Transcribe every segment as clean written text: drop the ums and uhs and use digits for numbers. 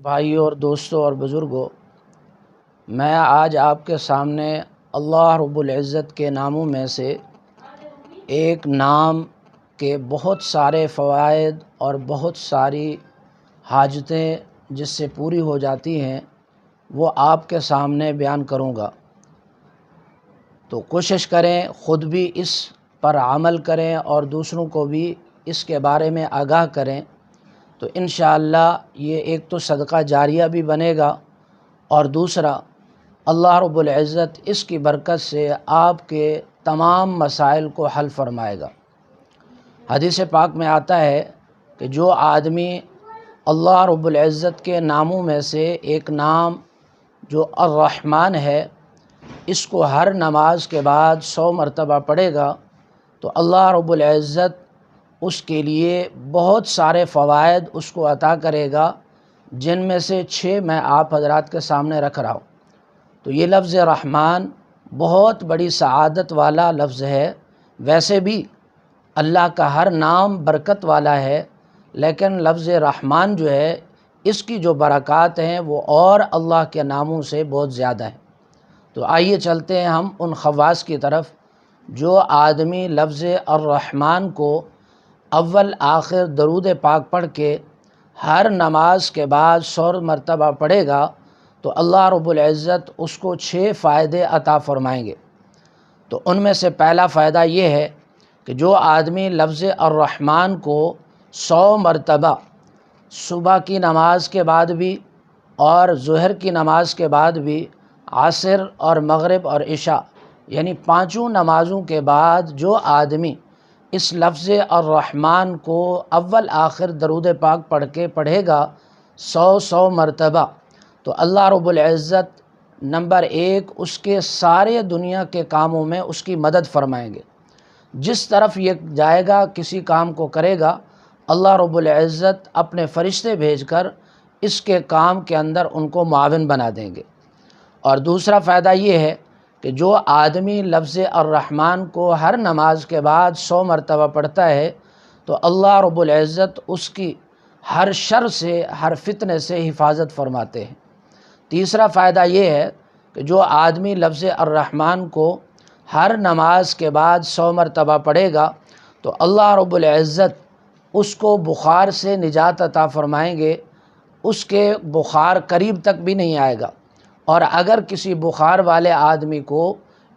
بھائیوں اور دوستوں اور بزرگوں، میں آج آپ کے سامنے اللہ رب العزت کے ناموں میں سے ایک نام کے بہت سارے فوائد اور بہت ساری حاجتیں جس سے پوری ہو جاتی ہیں وہ آپ کے سامنے بیان کروں گا۔ تو کوشش کریں خود بھی اس پر عمل کریں اور دوسروں کو بھی اس کے بارے میں آگاہ کریں، تو انشاءاللہ یہ ایک تو صدقہ جاریہ بھی بنے گا، اور دوسرا اللہ رب العزت اس کی برکت سے آپ کے تمام مسائل کو حل فرمائے گا۔ حدیث پاک میں آتا ہے کہ جو آدمی اللہ رب العزت کے ناموں میں سے ایک نام جو الرحمن ہے، اس کو ہر نماز کے بعد 100 مرتبہ پڑھے گا تو اللہ رب العزت اس کے لیے بہت سارے فوائد اس کو عطا کرے گا، جن میں سے 6 میں آپ حضرات کے سامنے رکھ رہا ہوں۔ تو یہ لفظ رحمان بہت بڑی سعادت والا لفظ ہے۔ ویسے بھی اللہ کا ہر نام برکت والا ہے، لیکن لفظ رحمان جو ہے اس کی جو برکات ہیں وہ اور اللہ کے ناموں سے بہت زیادہ ہیں۔ تو آئیے چلتے ہیں ہم ان خواص کی طرف۔ جو آدمی لفظ الرحمن کو اول آخر درود پاک پڑھ کے ہر نماز کے بعد 100 مرتبہ پڑھے گا تو اللہ رب العزت اس کو 6 فائدے عطا فرمائیں گے۔ تو ان میں سے پہلا فائدہ یہ ہے کہ جو آدمی لفظ الرحمن کو 100 مرتبہ صبح کی نماز کے بعد بھی اور ظہر کی نماز کے بعد بھی، عصر اور مغرب اور عشاء یعنی 5 نمازوں کے بعد جو آدمی اس لفظ الرحمن کو اول آخر درود پاک پڑھ کے پڑھے گا 100 مرتبہ، تو اللہ رب العزت نمبر 1 اس کے سارے دنیا کے کاموں میں اس کی مدد فرمائیں گے۔ جس طرف یہ جائے گا کسی کام کو کرے گا، اللہ رب العزت اپنے فرشتے بھیج کر اس کے کام کے اندر ان کو معاون بنا دیں گے۔ اور دوسرا فائدہ یہ ہے کہ جو آدمی لفظ الرحمن کو ہر نماز کے بعد 100 مرتبہ پڑھتا ہے تو اللہ رب العزت اس کی ہر شر سے، ہر فتنے سے حفاظت فرماتے ہیں۔ تیسرا فائدہ یہ ہے کہ جو آدمی لفظ الرحمن کو ہر نماز کے بعد 100 مرتبہ پڑھے گا تو اللہ رب العزت اس کو بخار سے نجات عطا فرمائیں گے، اس کے بخار قریب تک بھی نہیں آئے گا۔ اور اگر کسی بخار والے آدمی کو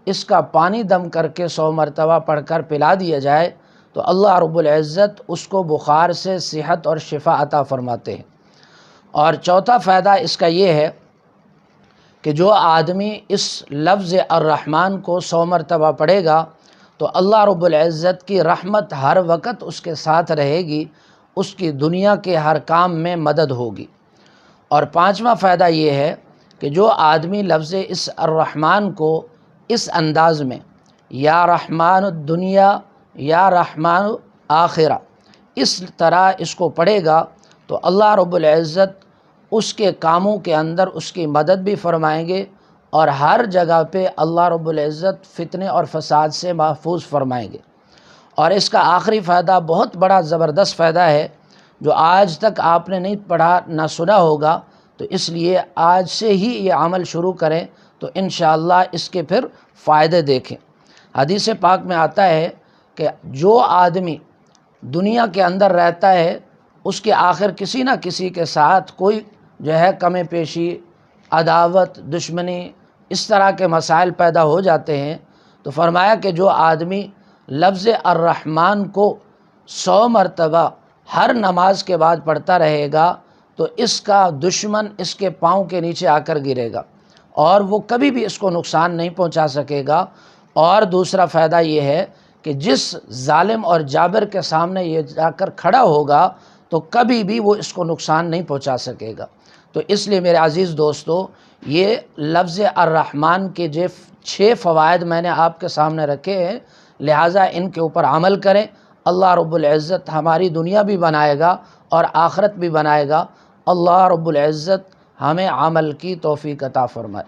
اس کا پانی دم کر کے 100 مرتبہ پڑھ کر پلا دیا جائے تو اللہ رب العزت اس کو بخار سے صحت اور شفا عطا فرماتے ہیں۔ اور چوتھا فائدہ اس کا یہ ہے کہ جو آدمی اس لفظ الرحمن کو 100 مرتبہ پڑھے گا تو اللہ رب العزت کی رحمت ہر وقت اس کے ساتھ رہے گی، اس کی دنیا کے ہر کام میں مدد ہوگی۔ اور پانچواں فائدہ یہ ہے کہ جو آدمی لفظ اس الرحمن کو اس انداز میں یا رحمان الدنیا یا رحمان آخرہ اس طرح اس کو پڑھے گا تو اللہ رب العزت اس کے کاموں کے اندر اس کی مدد بھی فرمائیں گے، اور ہر جگہ پہ اللہ رب العزت فتنے اور فساد سے محفوظ فرمائیں گے۔ اور اس کا آخری فائدہ بہت بڑا زبردست فائدہ ہے جو آج تک آپ نے نہیں پڑھا نہ سنا ہوگا، تو اس لیے آج سے ہی یہ عمل شروع کریں تو انشاءاللہ اس کے پھر فائدے دیکھیں۔ حدیث پاک میں آتا ہے کہ جو آدمی دنیا کے اندر رہتا ہے اس کے آخر کسی نہ کسی کے ساتھ کوئی جو ہے کم پیشی، عداوت، دشمنی اس طرح کے مسائل پیدا ہو جاتے ہیں، تو فرمایا کہ جو آدمی لفظ الرحمن کو 100 مرتبہ ہر نماز کے بعد پڑھتا رہے گا تو اس کا دشمن اس کے پاؤں کے نیچے آ کر گرے گا اور وہ کبھی بھی اس کو نقصان نہیں پہنچا سکے گا۔ اور دوسرا فائدہ یہ ہے کہ جس ظالم اور جابر کے سامنے یہ جا کر کھڑا ہوگا تو کبھی بھی وہ اس کو نقصان نہیں پہنچا سکے گا۔ تو اس لیے میرے عزیز دوستو، یہ لفظ الرحمن کے جو 6 فوائد میں نے آپ کے سامنے رکھے ہیں، لہٰذا ان کے اوپر عمل کریں۔ اللہ رب العزت ہماری دنیا بھی بنائے گا اور آخرت بھی بنائے گا۔ اللہ رب العزت ہمیں عمل کی توفیق عطا فرمائے۔